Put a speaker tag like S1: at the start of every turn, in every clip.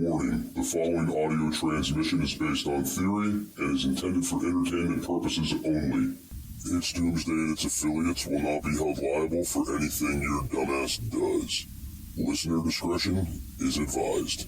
S1: Warning, the following audio transmission is based on theory and is intended for entertainment purposes only. It's Doomsday and its affiliates will not be held liable for anything your dumbass does. Listener discretion is advised.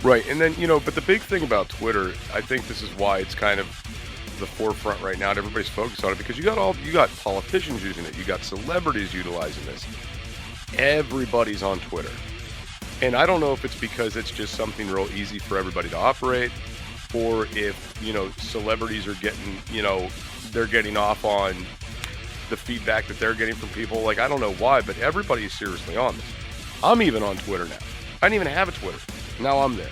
S2: Right, and then, but the big thing about Twitter, I think this is why it's kind of the forefront right now, and everybody's focused on it, because you got politicians using it, you got celebrities utilizing this. Everybody's on Twitter. And I don't know if it's because it's just something real easy for everybody to operate, or if, celebrities are getting, they're getting off on the feedback that they're getting from people. Like, I don't know why, but everybody is seriously on this. I'm even on Twitter now. I didn't even have a Twitter. Now I'm there.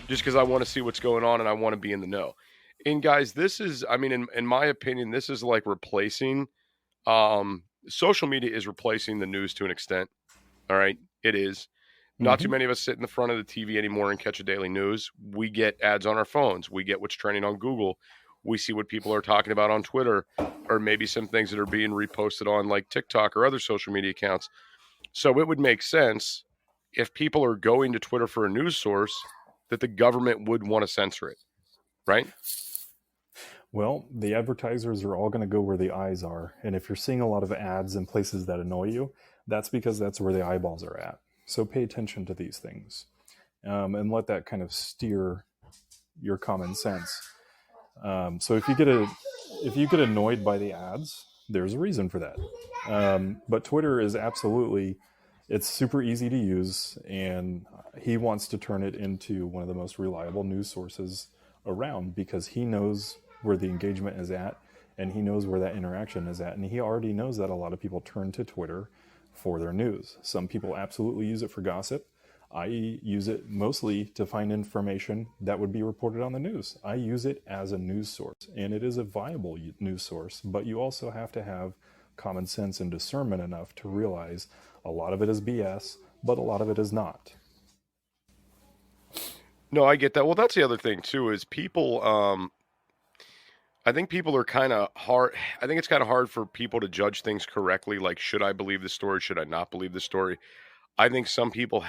S2: Just because I want to see what's going on and I want to be in the know. And guys, this is, in my opinion, this is like replacing, social media is replacing the news to an extent. All right. It is. Not too many of us sit in the front of the TV anymore and catch a daily news. We get ads on our phones. We get what's trending on Google. We see what people are talking about on Twitter, or maybe some things that are being reposted on like TikTok or other social media accounts. So it would make sense, if people are going to Twitter for a news source, that the government would want to censor it, right?
S3: Well, the advertisers are all going to go where the eyes are. And if you're seeing a lot of ads in places that annoy you, that's because that's where the eyeballs are at. So pay attention to these things, and let that kind of steer your common sense. So if you get annoyed by the ads, there's a reason for that. But Twitter is absolutely... It's super easy to use, and he wants to turn it into one of the most reliable news sources around, because he knows where the engagement is at, and he knows where that interaction is at, and he already knows that a lot of people turn to Twitter for their news. Some people absolutely use it for gossip. I use it mostly to find information that would be reported on the news. I use it as a news source, and it is a viable news source, but you also have to have common sense and discernment enough to realize a lot of it is BS, but a lot of it is not.
S2: No, I get that. Well, that's the other thing too, is people, I think people are kind of hard. I think it's kind of hard for people to judge things correctly. Like, should I believe the story? Should I not believe the story? I think some people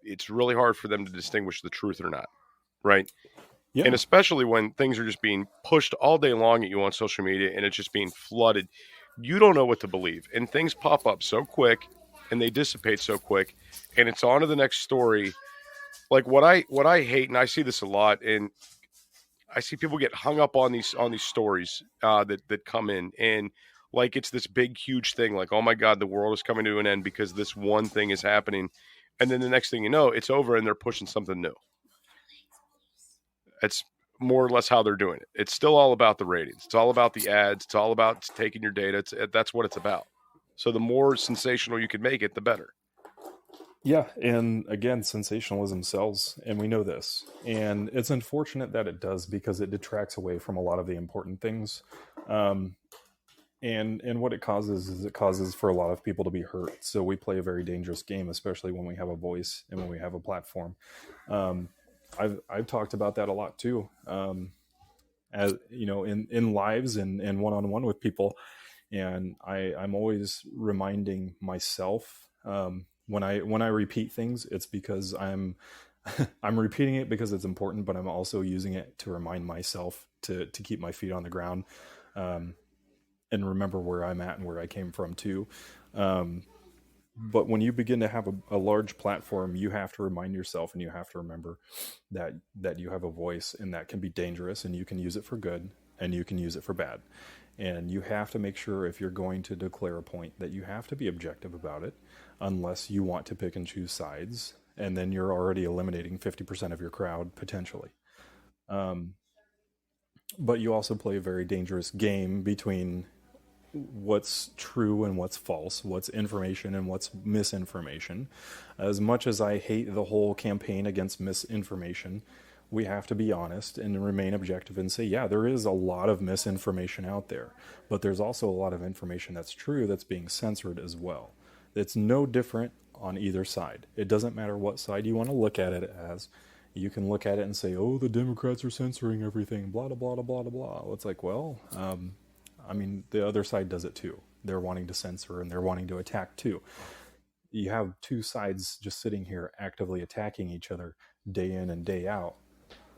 S2: it's really hard for them to distinguish the truth or not. Right. Yeah. And especially when things are just being pushed all day long at you on social media and it's just being flooded. You don't know what to believe, and things pop up so quick and they dissipate so quick, and it's on to the next story. Like what I hate, and I see this a lot, and I see people get hung up on these stories that come in, and like it's this big huge thing, like, oh my God, the world is coming to an end because this one thing is happening, and then the next thing you know, it's over and they're pushing something new. It's more or less how they're doing it. It's still all about the ratings. It's all about the ads. It's all about taking your data. That's what it's about. So the more sensational you can make it, the better.
S3: Yeah, and again, sensationalism sells, and we know this. And it's unfortunate that it does, because it detracts away from a lot of the important things. And what it causes is it causes for a lot of people to be hurt. So we play a very dangerous game, especially when we have a voice and when we have a platform. I've talked about that a lot too, as in lives and one-on-one with people. And I'm always reminding myself, when I repeat things, it's because I'm repeating it because it's important, but I'm also using it to remind myself to keep my feet on the ground, and remember where I'm at and where I came from too. But when you begin to have a large platform, you have to remind yourself, and you have to remember that you have a voice, and that can be dangerous, and you can use it for good and you can use it for bad. And you have to make sure, if you're going to declare a point, that you have to be objective about it, unless you want to pick and choose sides. And then you're already eliminating 50% of your crowd potentially. But you also play a very dangerous game between what's true and what's false, what's information and what's misinformation. As much as I hate the whole campaign against misinformation, we have to be honest and remain objective and say, yeah, there is a lot of misinformation out there, but there's also a lot of information that's true that's being censored as well. It's no different on either side. It doesn't matter what side you want to look at it as. You can look at it and say, oh, the Democrats are censoring everything, blah, blah, blah, blah, blah, blah. It's like, well, I mean, the other side does it too. They're wanting to censor and they're wanting to attack too. You have two sides just sitting here actively attacking each other day in and day out.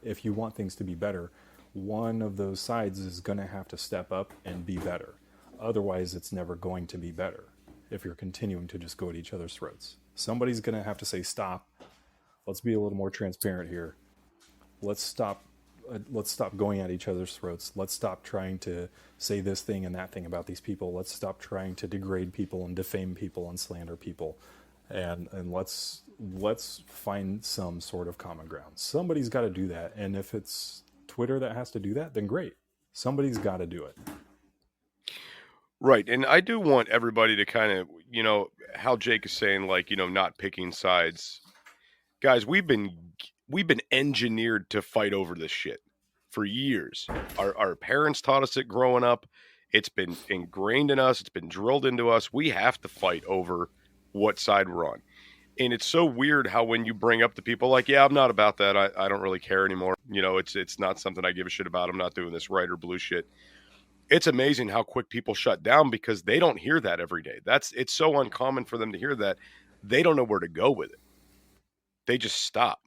S3: If you want things to be better, one of those sides is going to have to step up and be better. Otherwise, it's never going to be better if you're continuing to just go at each other's throats. Somebody's going to have to say, stop. Let's be a little more transparent here. Let's stop going at each other's throats. Let's stop trying to say this thing and that thing about these people. Let's stop trying to degrade people and defame people and slander people. And let's find some sort of common ground. Somebody's got to do that. And if it's Twitter that has to do that, then great. Somebody's got to do it.
S2: Right. And I do want everybody to kind of, how Jake is saying, like, not picking sides. Guys, we've been engineered to fight over this shit for years. Our parents taught us it growing up. It's been ingrained in us. It's been drilled into us. We have to fight over what side we're on. And it's so weird how when you bring up the people like, yeah, I'm not about that. I don't really care anymore. It's not something I give a shit about. I'm not doing this right or blue shit. It's amazing how quick people shut down because they don't hear that every day. It's so uncommon for them to hear that. They don't know where to go with it. They just stop.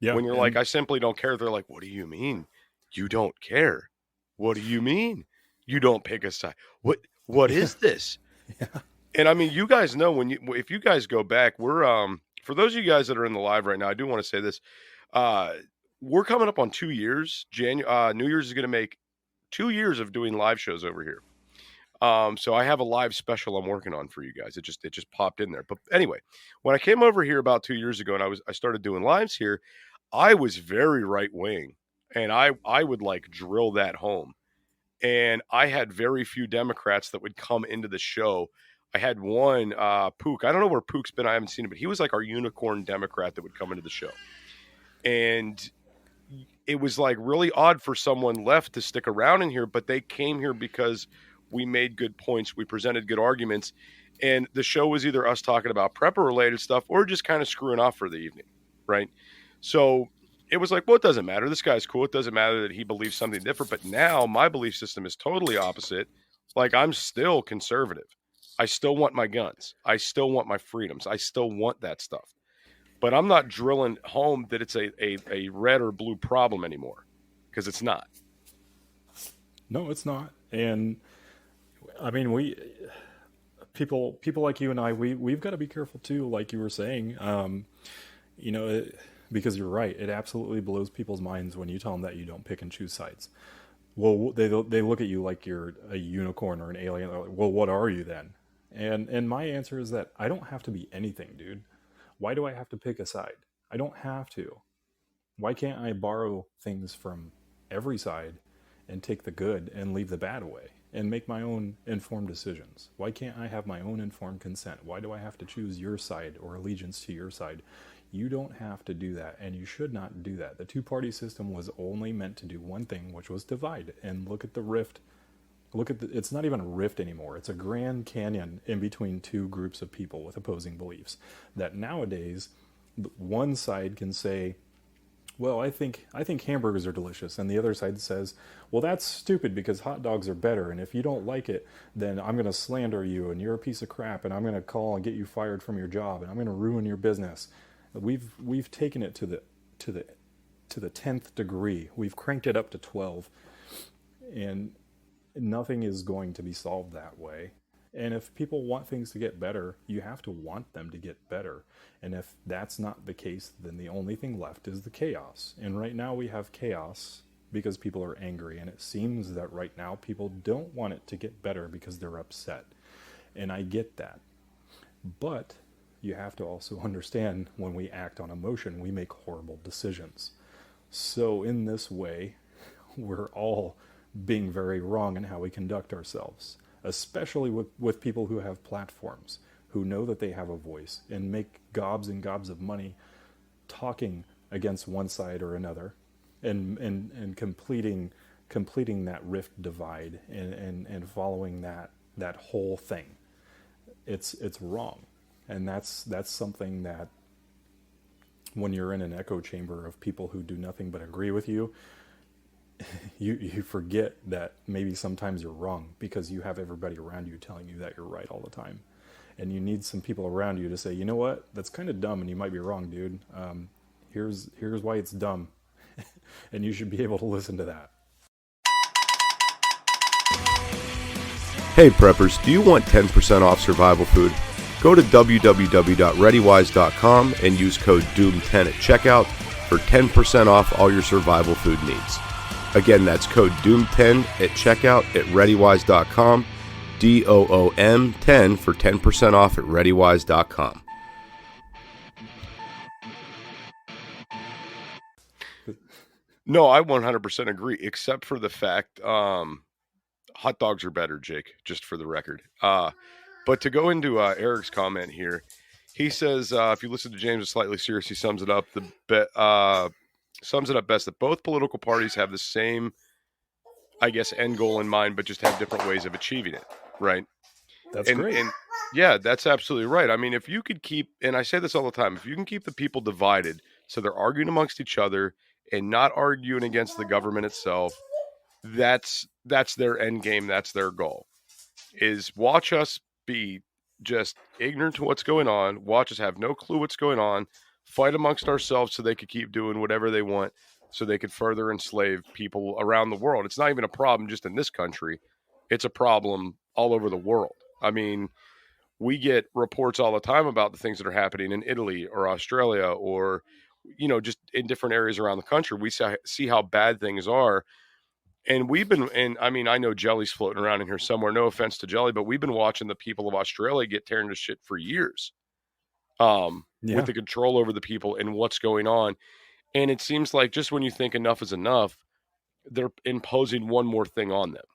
S2: Yeah, when you're like, I simply don't care. They're like, what do you mean? You don't care? What do you mean? You don't pick a side? What is this? Yeah. And I mean, you guys know if you guys go back, we're for those of you guys that are in the live right now, I do want to say this. We're coming up on 2 years. New Year's is going to make 2 years of doing live shows over here. So I have a live special I'm working on for you guys. It just popped in there. But anyway, when I came over here about 2 years ago and I started doing lives here, I was very right wing, and I would like drill that home. And I had very few Democrats that would come into the show. I had one, Pook. I don't know where Pook's been. I haven't seen him, but he was like our unicorn Democrat that would come into the show. And it was like really odd for someone left to stick around in here, but they came here because we made good points. We presented good arguments. And the show was either us talking about prepper-related stuff or just kind of screwing off for the evening, right? So it was like, well, it doesn't matter. This guy's cool. It doesn't matter that he believes something different. But now my belief system is totally opposite. Like, I'm still conservative. I still want my guns. I still want my freedoms. I still want that stuff. But I'm not drilling home that it's a red or blue problem anymore, because it's not.
S3: No, it's not. And I mean, people like you and I, we've got to be careful too, like you were saying, because you're right. It absolutely blows people's minds when you tell them that you don't pick and choose sides. Well, they look at you like you're a unicorn or an alien. They're like, well, what are you then? And my answer is that I don't have to be anything, dude. Why do I have to pick a side? I don't have to. Why can't I borrow things from every side and take the good and leave the bad away and make my own informed decisions? Why can't I have my own informed consent? Why do I have to choose your side or allegiance to your side? You don't have to do that, and you should not do that. The two-party system was only meant to do one thing, which was divide. And look at the rift. It's not even a rift anymore. It's a Grand Canyon in between two groups of people with opposing beliefs. That nowadays, one side can say, well, I think hamburgers are delicious. And the other side says, well, that's stupid because hot dogs are better. And if you don't like it, then I'm going to slander you and you're a piece of crap. And I'm going to call and get you fired from your job. And I'm going to ruin your business. We've taken it to the 10th degree. We've cranked it up to 12. And nothing is going to be solved that way. And if people want things to get better, you have to want them to get better. And if that's not the case, then the only thing left is the chaos. And right now we have chaos because people are angry. And it seems that right now people don't want it to get better because they're upset. And I get that. But you have to also understand when we act on emotion, we make horrible decisions. So in this way, we're all being very wrong in how we conduct ourselves, especially with people who have platforms, who know that they have a voice and make gobs and gobs of money talking against one side or another, and completing that rift divide, and following that whole thing. It's wrong. And that's something that, when you're in an echo chamber of people who do nothing but agree with you, you forget that maybe sometimes you're wrong, because you have everybody around you telling you that you're right all the time. And you need some people around you to say, you know what, that's kind of dumb and you might be wrong, dude. Here's why it's dumb. And you should be able to listen to that.
S2: Hey preppers, do you want 10% off survival food? Go to www.readywise.com and use code DOOM10 at checkout for 10% off all your survival food needs. Again, that's code DOOM10 at checkout at readywise.com, DOOM10 for 10% off at readywise.com. No, I 100% agree, except for the fact hot dogs are better, Jake, just for the record. But to go into Eric's comment here, he says, if you listen to James Slightly Serious, he sums it up best, that both political parties have the same, I guess, end goal in mind, but just have different ways of achieving it, right?
S3: That's great.
S2: And yeah, that's absolutely right. I mean, if you could keep, and I say this all the time, if you can keep the people divided so they're arguing amongst each other and not arguing against the government itself, that's their end game. That's their goal, is watch us be just ignorant to what's going on. Watch us have no clue what's going on, fight amongst ourselves so they could keep doing whatever they want, so they could further enslave people around the world. It's not even a problem just in this country. It's a problem all over the world. I mean, we get reports all the time about the things that are happening in Italy or Australia, or, just in different areas around the country. We see how bad things are. And I mean, I know Jelly's floating around in here somewhere. No offense to Jelly, but we've been watching the people of Australia get teared to shit for years, with the control over the people and what's going on. And it seems like just when you think enough is enough, they're imposing one more thing on them.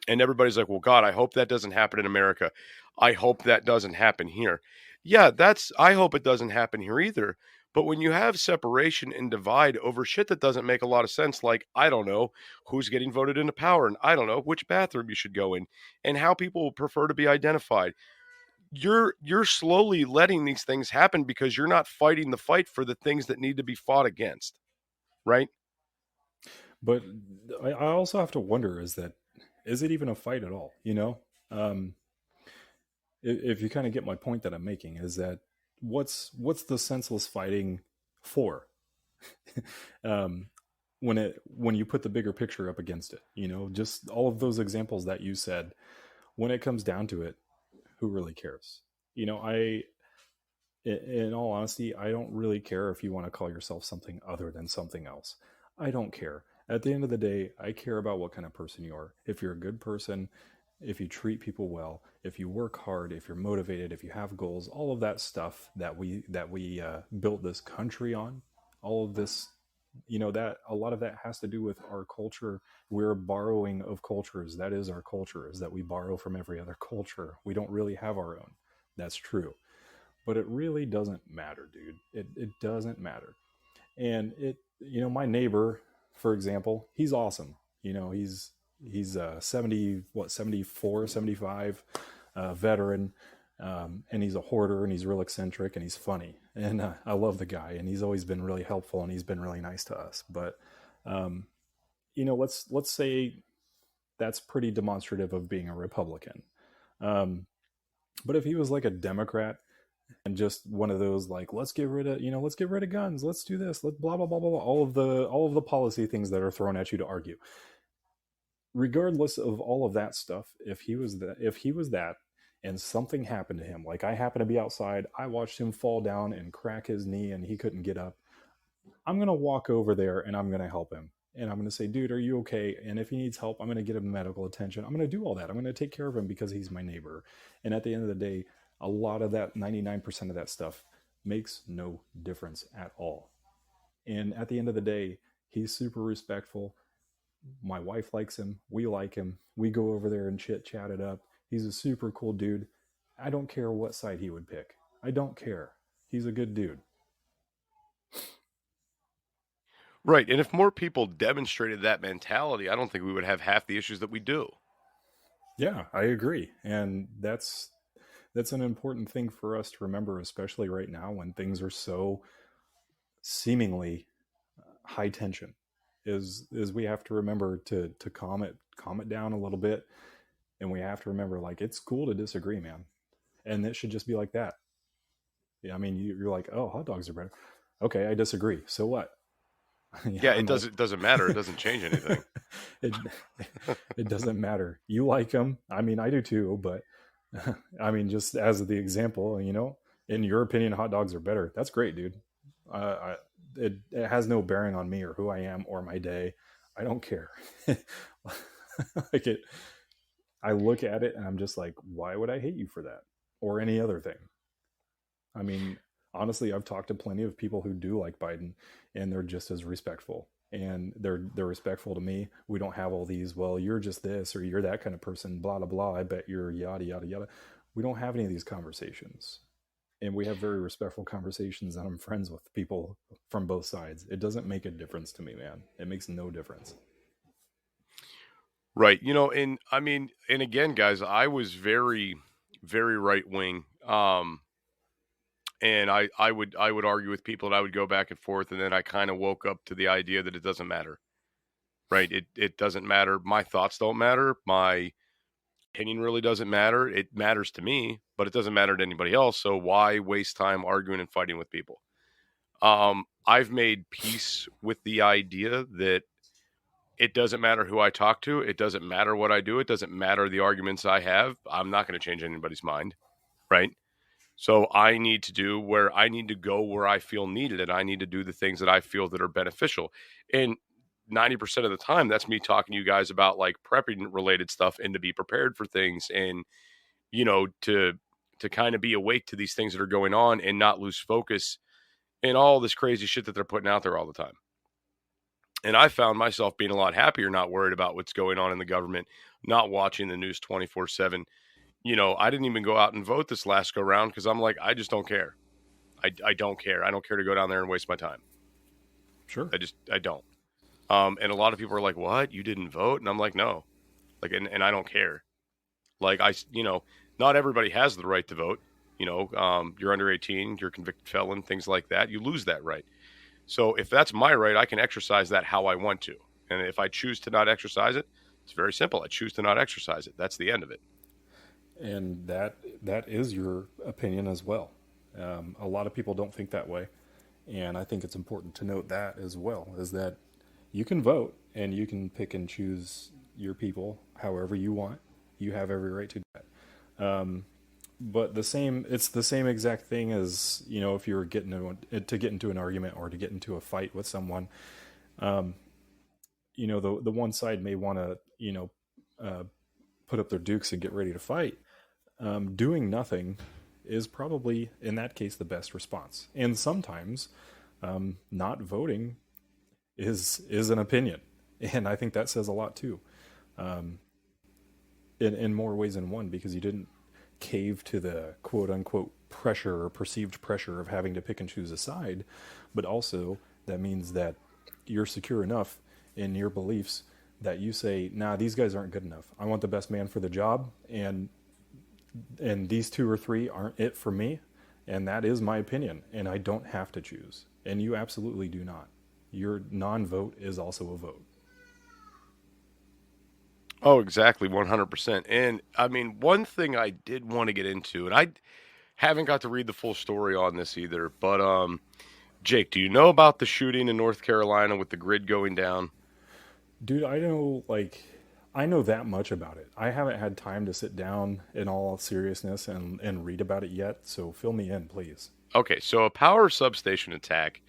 S2: And everybody's like, well, God, I hope that doesn't happen in America. I hope that doesn't happen here. Yeah, I hope it doesn't happen here either. But when you have separation and divide over shit that doesn't make a lot of sense, like, I don't know who's getting voted into power, and I don't know which bathroom you should go in, and how people prefer to be identified, you're slowly letting these things happen because you're not fighting the fight for the things that need to be fought against, right?
S3: But I also have to wonder, is it even a fight at all? If you kind of get my point that I'm making, is that what's the senseless fighting for? When you put the bigger picture up against it, just all of those examples that you said, when it comes down to it, who really cares? In all honesty, I don't really care if you want to call yourself something other than something else. I don't care. At the end of the day, I care about what kind of person you are. If you're a good person, if you treat people well, if you work hard, if you're motivated, if you have goals, all of that stuff that we built this country on, all of this, that a lot of that has to do with our culture. We're borrowing of cultures. That is our culture, is that we borrow from every other culture. We don't really have our own. That's true. But it really doesn't matter, dude. It doesn't matter. And my neighbor, for example, he's awesome. He's 74, 75, veteran. And he's a hoarder, and he's real eccentric, and he's funny. And I love the guy, and he's always been really helpful, and he's been really nice to us. But, let's say that's pretty demonstrative of being a Republican. But if he was like a Democrat, and just one of those, like, let's get rid of guns, let's do this, let's blah blah blah blah blah, all of the policy things that are thrown at you to argue. Regardless of all of that stuff, if he was that, and something happened to him, like I happened to be outside, I watched him fall down and crack his knee, and he couldn't get up, I'm gonna walk over there and I'm gonna help him, and I'm gonna say, dude, are you okay? And if he needs help, I'm gonna get him medical attention. I'm gonna do all that. I'm gonna take care of him because he's my neighbor. And at the end of the day, a lot of that, 99% of that stuff, makes no difference at all. And at the end of the day, he's super respectful. My wife likes him. We like him. We go over there and chit chat it up. He's a super cool dude. I don't care what side he would pick. I don't care. He's a good dude.
S2: Right. And if more people demonstrated that mentality, I don't think we would have half the issues that we do.
S3: Yeah, I agree. And that's an important thing for us to remember, especially right now when things are so seemingly high tension. Is we have to remember to calm it down a little bit, and we have to remember, like, it's cool to disagree, man, and it should just be like that. Yeah, I mean, you're like, oh, hot dogs are better. Okay, I disagree. So what?
S2: Yeah, it doesn't matter. It doesn't change anything.
S3: it doesn't matter. You like them. I mean, I do too. But I mean, just as the example, in your opinion, hot dogs are better. That's great, dude. It has no bearing on me or who I am or my day. I don't care. Like it. I look at it and I'm just like, why would I hate you for that or any other thing? I mean, honestly, I've talked to plenty of people who do like Biden, and they're just as respectful, and they're respectful to me. We don't have all these, well, you're just this or you're that kind of person, blah blah blah. I bet you're yada yada yada. We don't have any of these conversations, and we have very respectful conversations. And I'm friends with people from both sides. It doesn't make a difference to me, man. It makes no difference.
S2: Right. And I mean, and again, guys, I was very, very right wing. And I would argue with people, and I would go back and forth, and then I kind of woke up to the idea that it doesn't matter, right? It doesn't matter. My thoughts don't matter. My opinion really doesn't matter. It matters to me, but it doesn't matter to anybody else. So why waste time arguing and fighting with people? I've made peace with the idea that it doesn't matter who I talk to. It doesn't matter what I do. It doesn't matter the arguments I have. I'm not going to change anybody's mind, right? So I need to go where I feel needed, and I need to do the things that I feel that are beneficial. And 90% of the time, that's me talking to you guys about like prepping related stuff and to be prepared for things, and to kind of be awake to these things that are going on and not lose focus in all this crazy shit that they're putting out there all the time. And I found myself being a lot happier, not worried about what's going on in the government, not watching the news 24/7. I didn't even go out and vote this last go round because I'm like, I just don't care. I don't care. I don't care to go down there and waste my time.
S3: Sure.
S2: I don't. And a lot of people are like, what? You didn't vote? And I'm like, no. Like, and I don't care. Like, not everybody has the right to vote. You're under 18, you're a convicted felon, things like that. You lose that right. So if that's my right, I can exercise that how I want to. And if I choose to not exercise it, it's very simple. I choose to not exercise it. That's the end of it.
S3: And that is your opinion as well. A lot of people don't think that way, and I think it's important to note that as well, is that you can vote and you can pick and choose your people however you want. You have every right to do that. But it's the same exact thing as, if you were to get into an argument or to get into a fight with someone. The one side may want to put up their dukes and get ready to fight. Doing nothing is probably, in that case, the best response. And sometimes not voting is an opinion. And I think that says a lot too, in more ways than one, because you didn't cave to the quote unquote pressure or perceived pressure of having to pick and choose a side, but also that means that you're secure enough in your beliefs that you say, nah, these guys aren't good enough. I want the best man for the job, and these two or three aren't it for me, and that is my opinion, and I don't have to choose. And you absolutely do not. Your non-vote is also a vote.
S2: Oh, exactly, 100%. And I mean, one thing I did want to get into, and I haven't got to read the full story on this either, but Jake, do you know about the shooting in North Carolina with the grid going down?
S3: Dude, I know that much about it. I haven't had time to sit down in all seriousness and read about it yet, so fill me in, please.
S2: Okay, so a power substation attack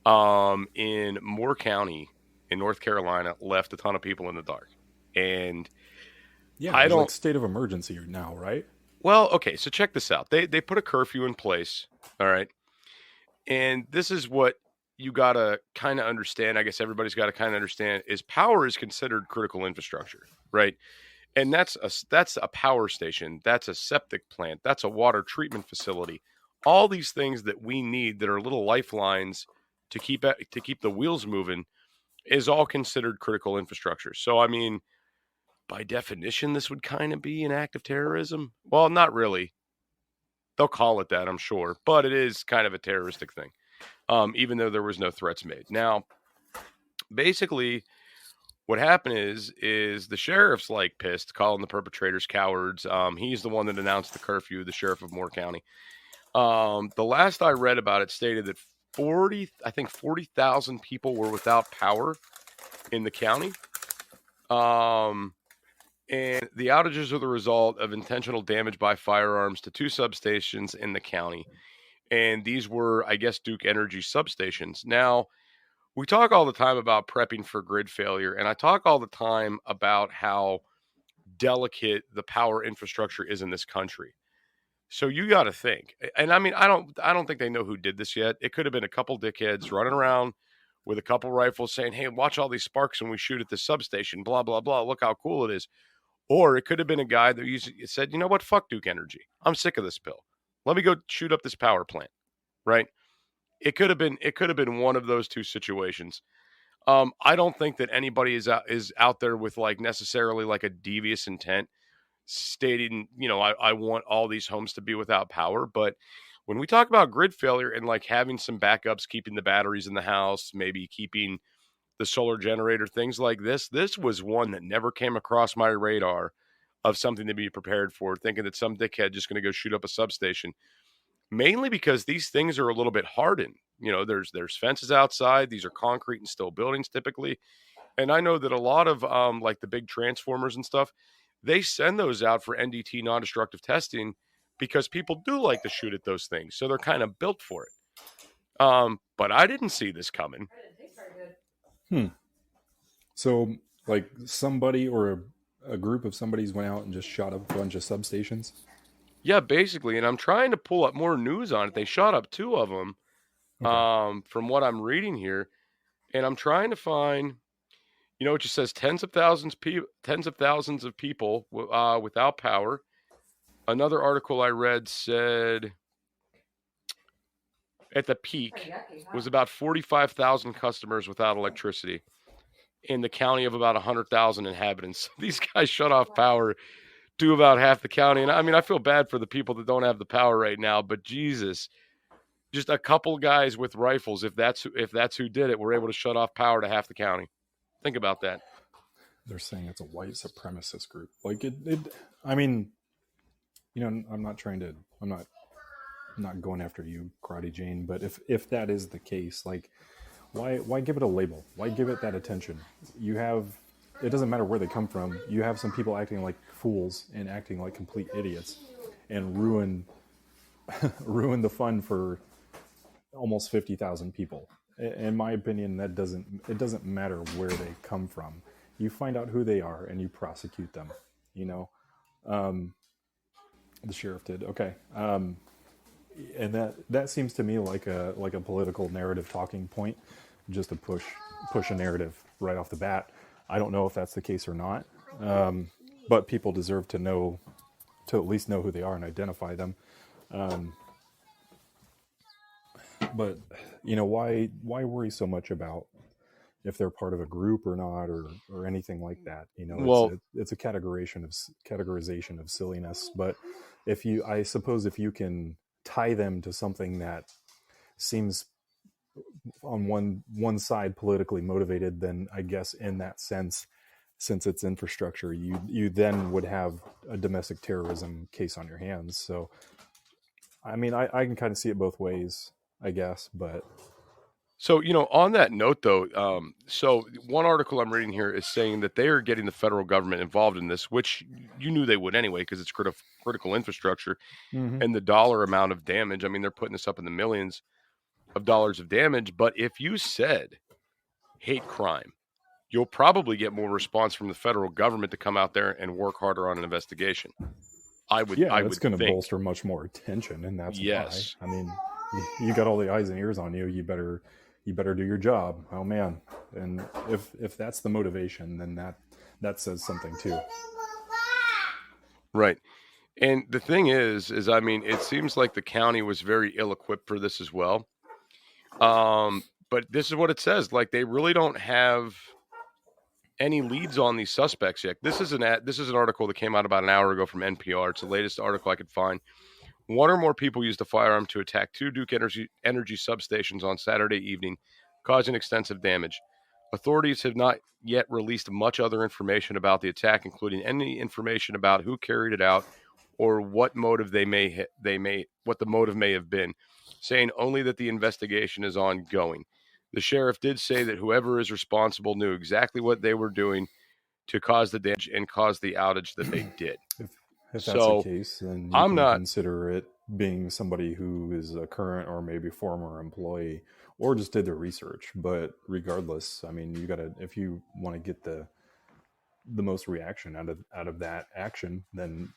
S2: in Moore County in North Carolina left a ton of people in the dark. And
S3: yeah, I don't like state of emergency now, right?
S2: Well, okay, so check this out. They put a curfew in place, all right? And this is what you got to kind of understand, I guess everybody's got to kind of understand, is power is considered critical infrastructure, right? And that's a power station, that's a septic plant, that's a water treatment facility. All these things that we need that are little lifelines to keep the wheels moving is all considered critical infrastructure. So I mean, by definition, this would kind of be an act of terrorism. Well, not really. They'll call it that, I'm sure, but it is kind of a terroristic thing, even though there was no threats made. Now, basically, what happened is the sheriff's like pissed, calling the perpetrators cowards. He's the one that announced the curfew, the sheriff of Moore County. The last I read about it stated that 40,000 people were without power in the county. And the outages are the result of intentional damage by firearms to 2 substations in the county. And these were, I guess, Duke Energy substations. Now, we talk all the time about prepping for grid failure, and I talk all the time about how delicate the power infrastructure is in this country. So you got to think. And I mean, I don't think they know who did this yet. It could have been a couple dickheads running around with a couple rifles saying, "Hey, watch all these sparks when we shoot at this substation, blah, blah, blah. Look how cool it is." Or it could have been a guy that said, "You know what? Fuck Duke Energy. I'm sick of this pill. Let me go shoot up this power plant." Right? It could have been one of those two situations. I don't think that anybody is out there with like necessarily like a devious intent stating, I want all these homes to be without power. But when we talk about grid failure and like having some backups, keeping the batteries in the house, maybe keeping the solar generator, things like this was one that never came across my radar of something to be prepared for, thinking that some dickhead just going to go shoot up a substation, mainly because these things are a little bit hardened. There's fences outside. These are concrete and steel buildings typically. And I know that a lot of like the big transformers and stuff, they send those out for NDT non-destructive testing because people do like to shoot at those things. So they're kind of built for it. But I didn't see this coming.
S3: So, like, somebody or a group of somebody's went out and just shot up a bunch of substations?
S2: Yeah, basically. And I'm trying to pull up more news on it. They shot up 2 of them, from what I'm reading here. And I'm trying to find, it just says tens of thousands of people without power. Another article I read said at the peak was about 45,000 customers without electricity in the county of about 100,000 inhabitants. These guys shut off power to about half the county. And I mean, I feel bad for the people that don't have the power right now, but Jesus, just a couple guys with rifles, if that's who did it, were able to shut off power to half the county. Think about that.
S3: They're saying it's a white supremacist group. Like I mean, I'm not going after you, Karate Jane, but if that is the case, like, why give it a label? Why give it that attention? It doesn't matter where they come from. You have some people acting like fools and acting like complete idiots and ruin the fun for almost 50,000 people. In my opinion, it doesn't matter where they come from. You find out who they are and you prosecute them, the sheriff did. Okay. And that seems to me like a political narrative talking point, just to push a narrative right off the bat. I don't know if that's the case or not, but people deserve to at least know who they are and identify them. But why worry so much about if they're part of a group or not, or anything like that? It's a categorization of silliness. But I suppose if you can tie them to something that seems on one side politically motivated, then I guess in that sense, since it's infrastructure, you then would have a domestic terrorism case on your hands. So, I mean, I can kind of see it both ways, I guess, but...
S2: So, on that note, though, so one article I'm reading here is saying that they are getting the federal government involved in this, which you knew they would anyway, because it's critical infrastructure. Mm-hmm. And the dollar amount of damage. I mean, they're putting this up in the millions of dollars of damage. But if you said hate crime, you'll probably get more response from the federal government to come out there and work harder on an investigation. It's going to bolster much more attention, and that's why. I mean, you got all the eyes and ears on you. You better
S3: you better do your job. Oh man. And if that's the motivation, then that says something too.
S2: Right. And the thing is I mean, it seems like the county was very ill-equipped for this as well. But this is what it says. Like, they really don't have any leads on these suspects yet. This is an article that came out about an hour ago from NPR. It's the latest article I could find. One or more people used a firearm to attack two Duke Energy substations on Saturday evening, causing extensive damage. Authorities have not yet released much other information about the attack, including any information about who carried it out or what motive what the motive may have been, saying only that the investigation is ongoing. The sheriff did say that whoever is responsible knew exactly what they were doing to cause the damage and cause the outage that they did.
S3: If that's
S2: So,
S3: the case, then you
S2: I'm
S3: can
S2: not-
S3: consider it being somebody who is a current or maybe former employee or just did their research. But regardless, I mean, you gotta, if you want to get the most reaction out of that action, then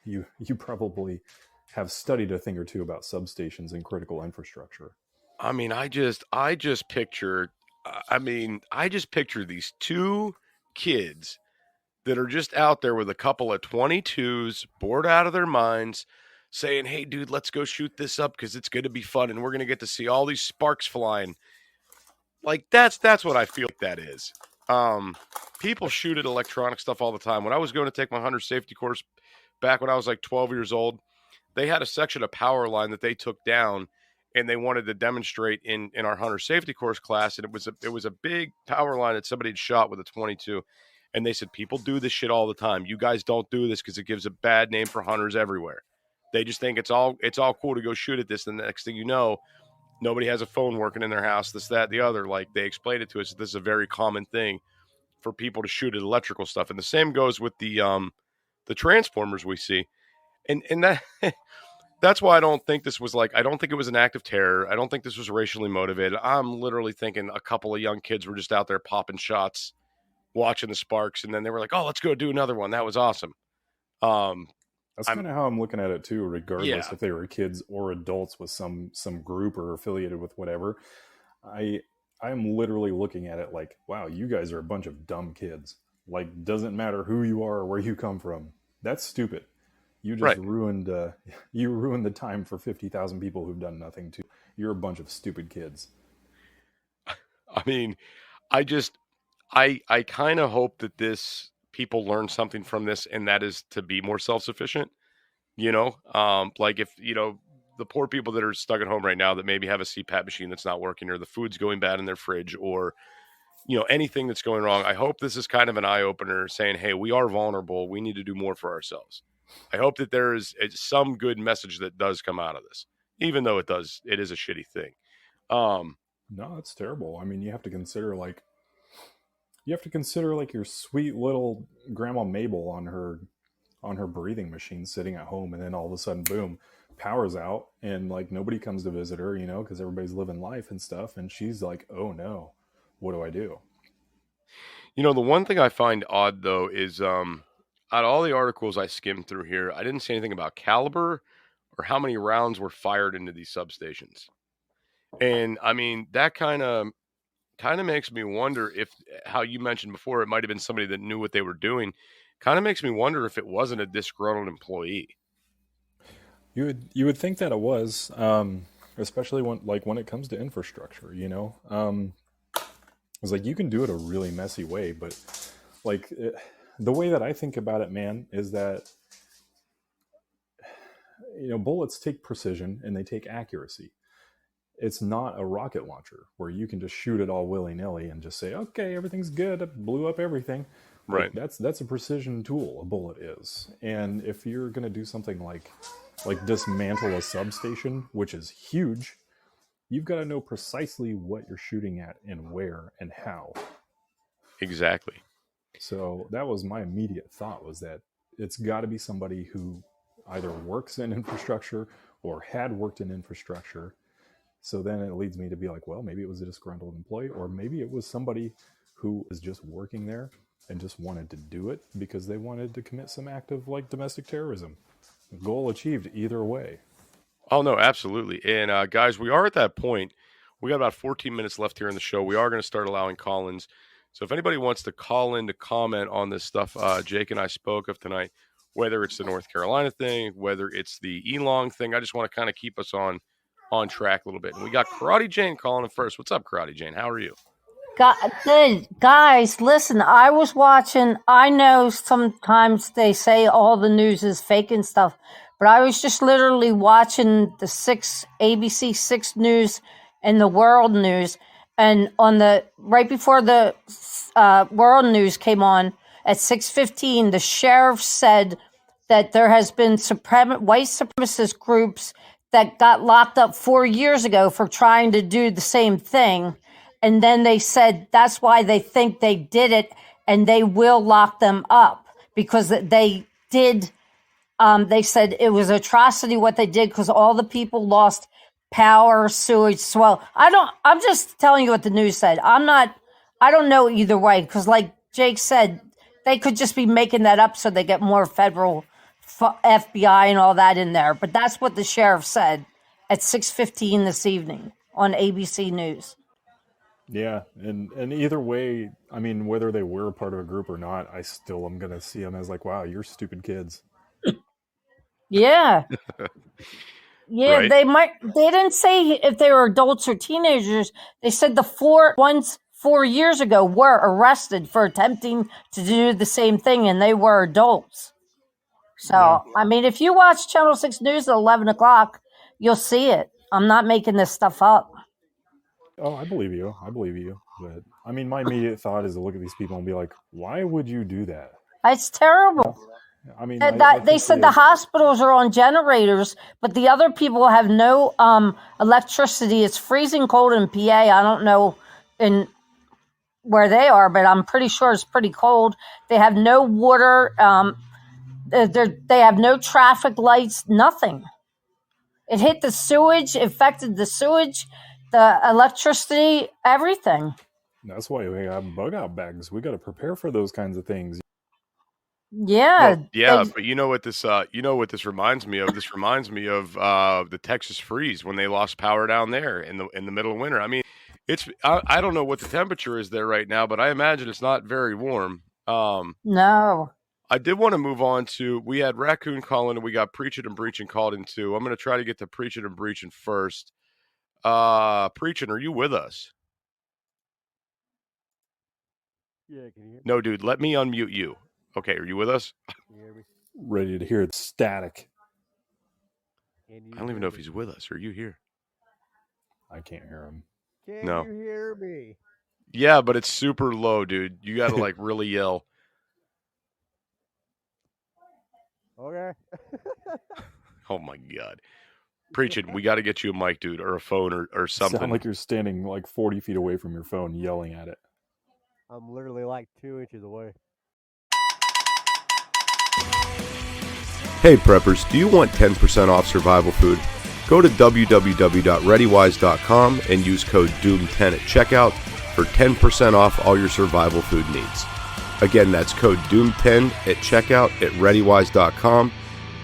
S3: you probably have studied a thing or two about substations and critical infrastructure.
S2: I mean, I just picture these two kids that are just out there with a couple of 22s, bored out of their minds, saying, "Hey, dude, let's go shoot this up because it's going to be fun and we're going to get to see all these sparks flying." Like, that's what I feel like that is. People shoot at electronic stuff all the time. When I was going to take my hunter safety course back when I was like 12 years old, they had a section of power line that they took down, and they wanted to demonstrate in our hunter safety course class. And it was a big power line that somebody had shot with a 22. And they said, people do this shit all the time. You guys don't do this because it gives a bad name for hunters everywhere. They just think it's all cool to go shoot at this. And the next thing you know, nobody has a phone working in their house, this, that, the other. Like, they explained it to us that this is a very common thing for people to shoot at electrical stuff. And the same goes with the transformers we see. And that that's why I don't think this was I don't think it was an act of terror. I don't think this was racially motivated. I'm literally thinking a couple of young kids were just out there popping shots, watching the sparks, and then they were like, "Oh, let's go do another one." That was awesome.
S3: That's kind of how I'm looking at it too, regardless if they were kids or adults with some group or affiliated with whatever. I'm literally looking at it like, wow, you guys are a bunch of dumb kids. Like, doesn't matter who you are or where you come from. That's stupid. You just ruined the time for 50,000 people who've done nothing too. You're a bunch of stupid kids.
S2: I mean, I kind of hope that people learn something from this, and that is to be more self-sufficient. Like, if, the poor people that are stuck at home right now that maybe have a CPAP machine that's not working, or the food's going bad in their fridge, or, anything that's going wrong. I hope this is kind of an eye-opener saying, hey, we are vulnerable. We need to do more for ourselves. I hope that there is some good message that does come out of this, even though it is a shitty thing.
S3: No, it's terrible. I mean, you have to consider your sweet little grandma Mabel on her breathing machine sitting at home, and then all of a sudden, boom, power's out, and nobody comes to visit her, because everybody's living life and stuff, and she's like, oh no, what do I do?
S2: The one thing I find odd though is out of all the articles I skimmed through here, I didn't see anything about caliber or how many rounds were fired into these substations. And I mean, that kind of makes me wonder if, how you mentioned before, it might have been somebody that knew what they were doing. Kind of makes me wonder if it wasn't a disgruntled employee.
S3: You would think that it was, especially when it comes to infrastructure. It's like, you can do it a really messy way, but the way that I think about it, man, is that bullets take precision and they take accuracy. It's not a rocket launcher where you can just shoot it all willy-nilly and just say, okay, everything's good, it blew up everything.
S2: Right.
S3: That's a precision tool, a bullet is. And if you're going to do something like dismantle a substation, which is huge, you've got to know precisely what you're shooting at and where and how.
S2: Exactly.
S3: So that was my immediate thought, was that it's got to be somebody who either works in infrastructure or had worked in infrastructure. So then it leads me to be like, well, maybe it was a disgruntled employee, or maybe it was somebody who was just working there and just wanted to do it because they wanted to commit some act of domestic terrorism. Goal achieved either way.
S2: Oh, no, absolutely. And guys, we are at that point We got about 14 minutes left here in the show. We are going to start allowing call-ins. So if anybody wants to call in to comment on this stuff Jake and I spoke of tonight, whether it's the North Carolina thing, whether it's the Elong thing, I just want to kind of keep us on track a little bit. And we got Karate Jane calling in first. What's up, Karate Jane? How are you?
S4: Guys, listen, I was watching. I know sometimes they say all the news is fake and stuff, but I was just literally watching the ABC 6 News and the World News. And on the right before the World News came on at 6:15, the sheriff said that there has been white supremacist groups that got locked up 4 years ago for trying to do the same thing. And then they said that's why they think they did it, and they will lock them up because they did. They said it was atrocity what they did because all the people lost power, sewage, well. I'm just telling you what the news said. I don't know either way because, like Jake said, they could just be making that up so they get more federal FBI and all that in there. But that's what the sheriff said at 6:15 this evening on ABC News.
S3: Yeah, and either way, I mean, whether they were a part of a group or not, I still am going to see them as like, wow, you're stupid kids.
S4: Yeah. Yeah,
S2: Right.
S4: they didn't say if they were adults or teenagers. They said the 4 years ago were arrested for attempting to do the same thing, and they were adults. So, yeah. I mean, if you watch Channel 6 News at 11 o'clock, you'll see it. I'm not making this stuff up.
S3: Oh, I believe you. But, I mean, my immediate thought is to look at these people and be like, why would you do that?
S4: It's terrible.
S3: I mean,
S4: they said the hospitals are on generators, but the other people have no electricity. It's freezing cold in PA. I don't know where they are, but I'm pretty sure it's pretty cold. They have no water. They have no traffic lights, nothing. It hit the sewage, affected the sewage, the electricity, everything.
S3: That's why we have bug out bags. We got to prepare for those kinds of things.
S4: Yeah.
S2: Well, yeah, but you know what this reminds me of? This reminds me of the Texas freeze when they lost power down there in the middle of winter. I mean, I don't know what the temperature is there right now, but I imagine it's not very warm.
S4: No.
S2: I did want to move on to, we had Raccoon calling and we got Preaching and Breaching called in too. I'm going to try to get to Preaching and Breaching first. Preaching, are you with us?
S5: Yeah, can you hear me?
S2: No, dude, let me unmute you. Okay, are you with us?
S5: Can you hear me?
S3: Ready to hear it static.
S2: I don't even know if he's with us. Are you here?
S3: I can't hear him.
S5: Can
S2: No.
S5: you hear me?
S2: Yeah, but it's super low, dude. You got to like really yell.
S5: Okay.
S2: Oh my God. Preaching, we got to get you a mic, dude, or a phone or something.
S3: Sound like you're standing like 40 feet away from your phone yelling at it.
S5: I'm literally like 2 inches away.
S2: Hey preppers, do you want 10% off survival food? Go to www.readywise.com and use code DOOM10 at checkout for 10% off all your survival food needs. Again, that's code DOOM10 at checkout at readywise.com,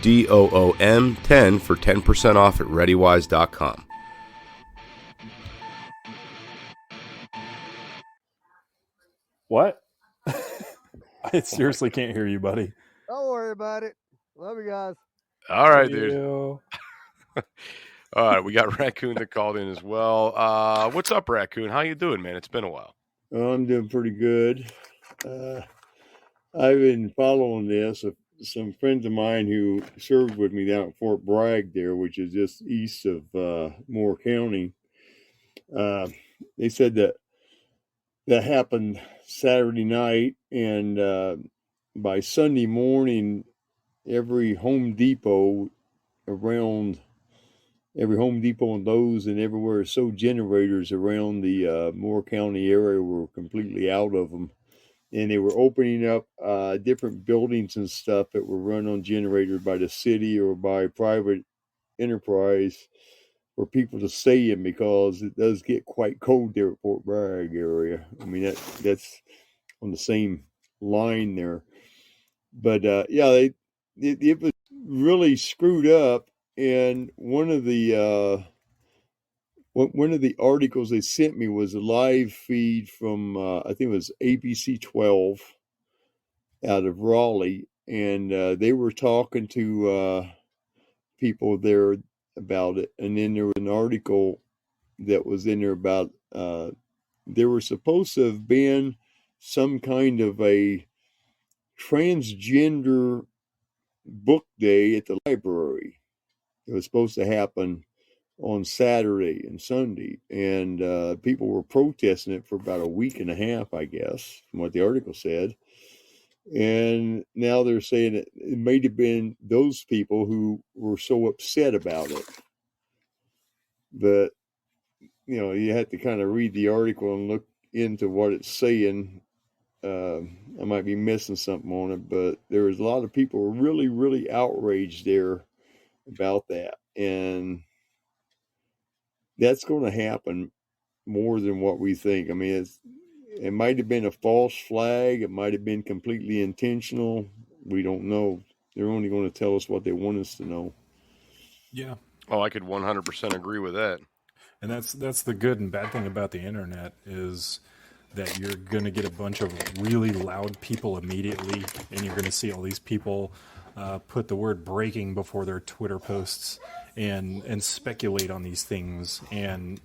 S2: DOOM10 for 10% off at readywise.com.
S3: What? I seriously can't hear you, buddy.
S5: Don't worry about it. Love you guys.
S2: All right, dude. All right, we got Raccoon that called in as well. What's up, Raccoon? How you doing, man? It's been a while.
S6: Oh, I'm doing pretty good. I've been following this. Some friends of mine who served with me down at Fort Bragg there, which is just east of Moore County, they said that happened Saturday night, and by Sunday morning, every Home Depot and Lowe's and everywhere so generators around the Moore County area were completely out of them. And they were opening up different buildings and stuff that were run on generators by the city or by private enterprise for people to stay in, because it does get quite cold there at Fort Bragg area. I mean, that's on the same line there. But yeah, it was really screwed up. And one of the one of the articles they sent me was a live feed from, I think it was ABC 12 out of Raleigh. And they were talking to people there about it. And then there was an article that was in there about there were supposed to have been some kind of a transgender book day at the library. It was supposed to happen on Saturday and Sunday, and people were protesting it for about a week and a half, I guess, from what the article said. And now they're saying it may have been those people who were so upset about it. But, you know, you have to kind of read the article and look into what it's saying. I might be missing something on it, but there was a lot of people really, really outraged there about that. And that's going to happen more than what we think. I mean, it might have been a false flag. It might have been completely intentional. We don't know. They're only going to tell us what they want us to know.
S3: Yeah.
S2: Oh, I could 100% agree with that.
S3: And that's the good and bad thing about the internet is that you're going to get a bunch of really loud people immediately, and you're going to see all these people put the word breaking before their Twitter posts and speculate on these things. And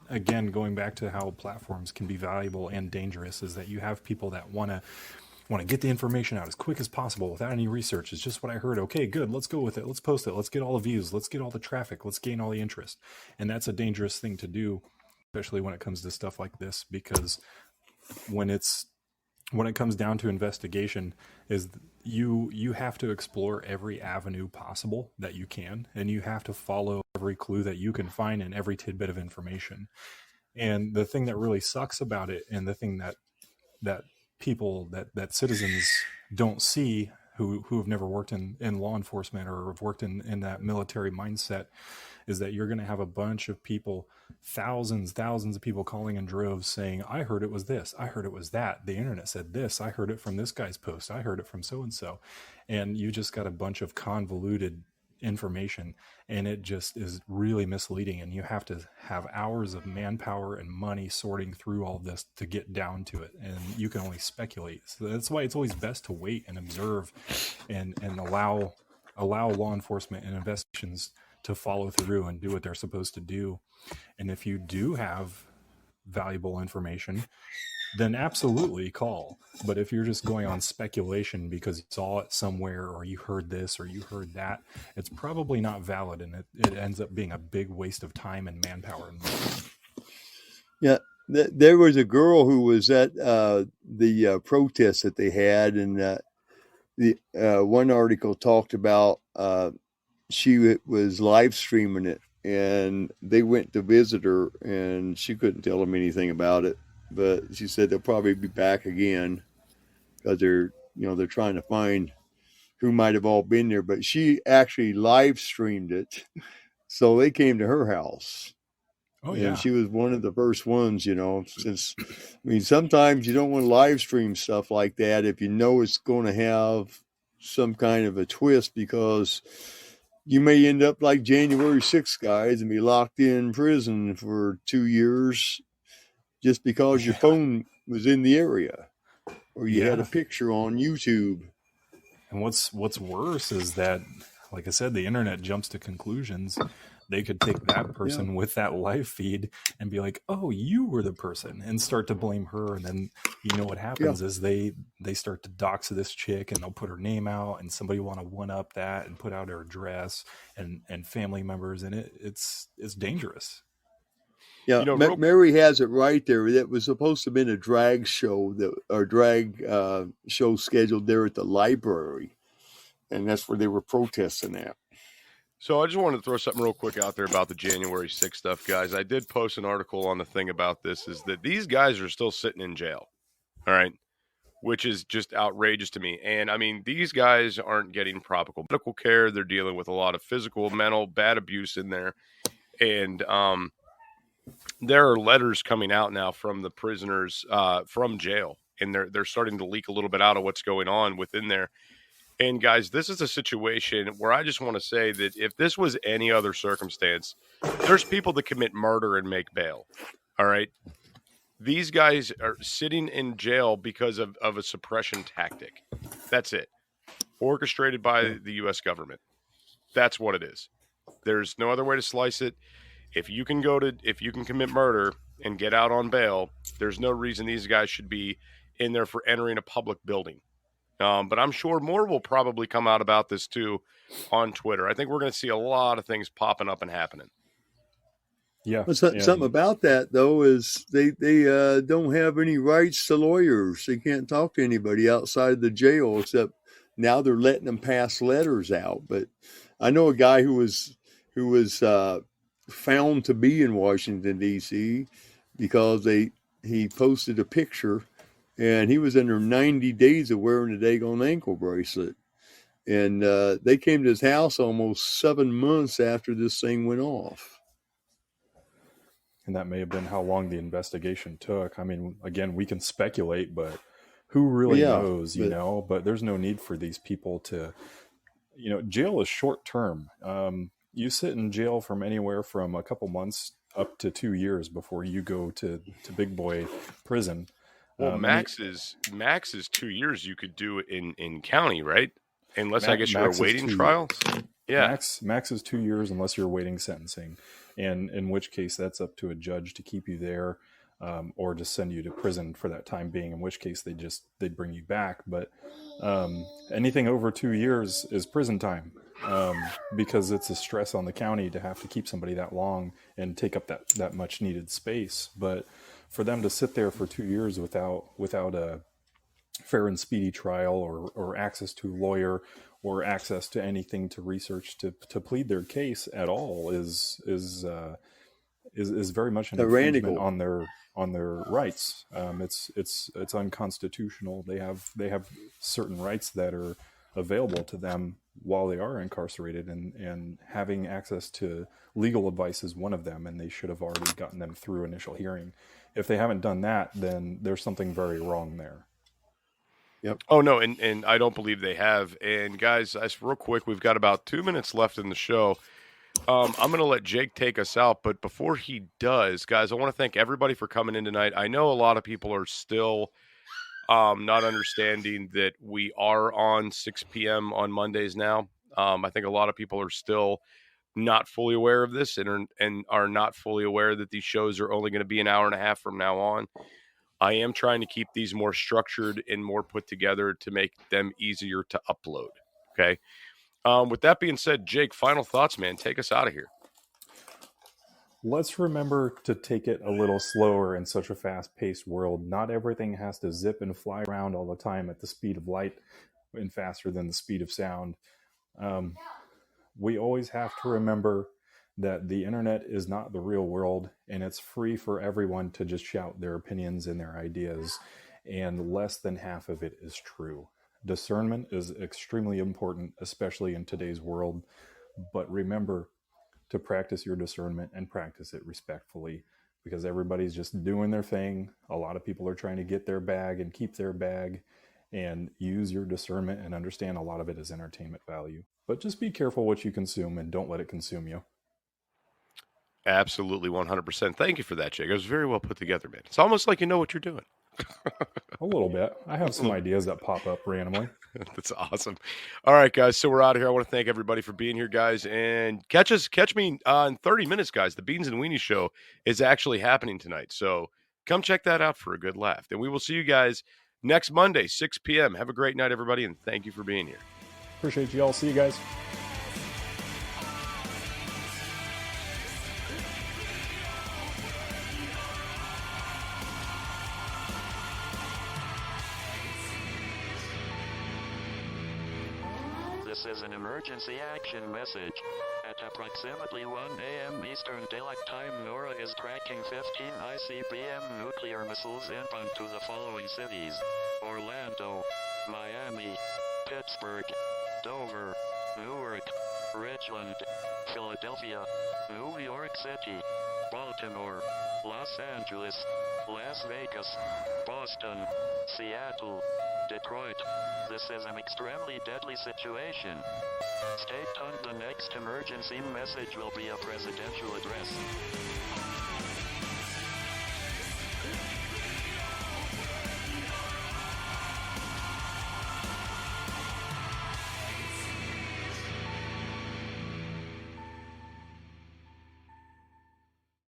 S3: again, going back to how platforms can be valuable and dangerous is that you have people that want to get the information out as quick as possible without any research. It's just what I heard. Okay, good. Let's go with it. Let's post it. Let's get all the views. Let's get all the traffic. Let's gain all the interest. And that's a dangerous thing to do, especially when it comes to stuff like this, because when it comes down to investigation, is you have to explore every avenue possible that you can, and you have to follow every clue that you can find and every tidbit of information. And the thing that really sucks about it, and the thing that people that citizens don't see who have never worked in law enforcement or have worked in that military mindset, is that you're going to have a bunch of people, thousands of people calling in droves saying, I heard it was this, I heard it was that, the internet said this, I heard it from this guy's post, I heard it from so-and-so. And you just got a bunch of convoluted information, and it just is really misleading, and you have to have hours of manpower and money sorting through all this to get down to it, and you can only speculate. So that's why it's always best to wait and observe and allow law enforcement and investigations to follow through and do what they're supposed to do. And if you do have valuable information, then absolutely call. But if you're just going on speculation because you saw it somewhere, or you heard this or you heard that, it's probably not valid, and it ends up being a big waste of time and manpower.
S6: Yeah, there was a girl who was at the protest that they had, and the one article talked about she was live streaming it, and they went to visit her, and she couldn't tell them anything about it. But she said they'll probably be back again because they're trying to find who might have all been there. But she actually live streamed it, so they came to her house.
S3: Oh,
S6: and
S3: yeah.
S6: she was one of the first ones, since, I mean, sometimes you don't want to live stream stuff like that if you know it's going to have some kind of a twist, because you may end up like January 6th guys and be locked in prison for 2 years just because your phone was in the area or you had a picture on YouTube.
S3: And what's worse is that, like I said, the internet jumps to conclusions. They could take that person with that live feed and be like, oh, you were the person, and start to blame her. And then, what happens is they start to dox this chick, and they'll put her name out, and somebody want to one up that and put out her address and family members. And it's dangerous.
S6: Yeah, Mary has it right there. That was supposed to have been a drag show, show scheduled there at the library, and that's where they were protesting at.
S2: So I just wanted to throw something real quick out there about the January 6th stuff, guys. I did post an article on the thing about this, is that these guys are still sitting in jail, all right, which is just outrageous to me. And, I mean, these guys aren't getting proper medical care. They're dealing with a lot of physical, mental, bad abuse in there. And there are letters coming out now from the prisoners from jail, and they're starting to leak a little bit out of what's going on within there. And guys, this is a situation where I just want to say that if this was any other circumstance, there's people that commit murder and make bail. All right. These guys are sitting in jail because of a suppression tactic. That's it. Orchestrated by the U.S. government. That's what it is. There's no other way to slice it. If you can commit murder and get out on bail, there's no reason these guys should be in there for entering a public building. But I'm sure more will probably come out about this too on Twitter. I think we're going to see a lot of things popping up and happening.
S3: Yeah.
S6: Well, something about that though is they don't have any rights to lawyers. They can't talk to anybody outside of the jail, except now they're letting them pass letters out. But I know a guy who was found to be in Washington D.C. because he posted a picture, and he was under 90 days of wearing a daggone ankle bracelet. And they came to his house almost 7 months after this thing went off.
S3: And that may have been how long the investigation took. I mean, again, we can speculate, but who really knows, but there's no need for these people to, jail is short term. You sit in jail from anywhere from a couple months up to 2 years before you go to big boy prison.
S2: Well, max is 2 years. You could do it in county, right? Unless I guess you're awaiting trial. Yeah,
S3: max is 2 years unless you're awaiting sentencing, and in which case that's up to a judge to keep you there, or just send you to prison for that time being. In which case they'd bring you back. But anything over 2 years is prison time, because it's a stress on the county to have to keep somebody that long and take up that much needed space. But for them to sit there for 2 years without a fair and speedy trial or access to a lawyer or access to anything to research to plead their case at all is very much an infringement on their rights. It's unconstitutional. They have certain rights that are available to them while they are incarcerated, and having access to legal advice is one of them, and they should have already gotten them through initial hearing. If they haven't done that, then there's something very wrong there.
S6: Yep.
S2: Oh, no, and I don't believe they have. And, guys, real quick, we've got about 2 minutes left in the show. I'm going to let Jake take us out, but before he does, guys, I want to thank everybody for coming in tonight. I know a lot of people are still not understanding that we are on 6 p.m. on Mondays now. I think a lot of people are still not fully aware of this and are not fully aware that these shows are only going to be an hour and a half from now on. I am trying to keep these more structured and more put together to make them easier to upload. Okay. With that being said, Jake, final thoughts, man. Take us out of here.
S3: Let's remember to take it a little slower in such a fast-paced world. Not everything has to zip and fly around all the time at the speed of light and faster than the speed of sound. We always have to remember that the internet is not the real world, and it's free for everyone to just shout their opinions and their ideas, and less than half of it is true. Discernment is extremely important, especially in today's world, but remember to practice your discernment and practice it respectfully, because everybody's just doing their thing. A lot of people are trying to get their bag and keep their bag, and use your discernment and understand a lot of it is entertainment value. But just be careful what you consume and don't let it consume you.
S2: Absolutely, 100%. Thank you for that, Jake. It was very well put together, man. It's almost like you know what you're doing.
S3: A little bit. I have some ideas that pop up randomly.
S2: That's awesome. All right, guys. So we're out of here. I want to thank everybody for being here, guys. And catch me in 30 minutes, guys. The Beans and Weenie Show is actually happening tonight. So come check that out for a good laugh. And we will see you guys next Monday, 6 p.m. Have a great night, everybody. And thank you for being here.
S3: Appreciate you all. See you guys.
S7: This is an emergency action message. At approximately 1 a.m. Eastern Daylight Time, NORAD is tracking 15 ICBM nuclear missiles inbound to the following cities: Orlando, Miami, Pittsburgh, Dover, Newark, Richland, Philadelphia, New York City, Baltimore, Los Angeles, Las Vegas, Boston, Seattle, Detroit. This is an extremely deadly situation. Stay tuned. The next emergency message will be a presidential address.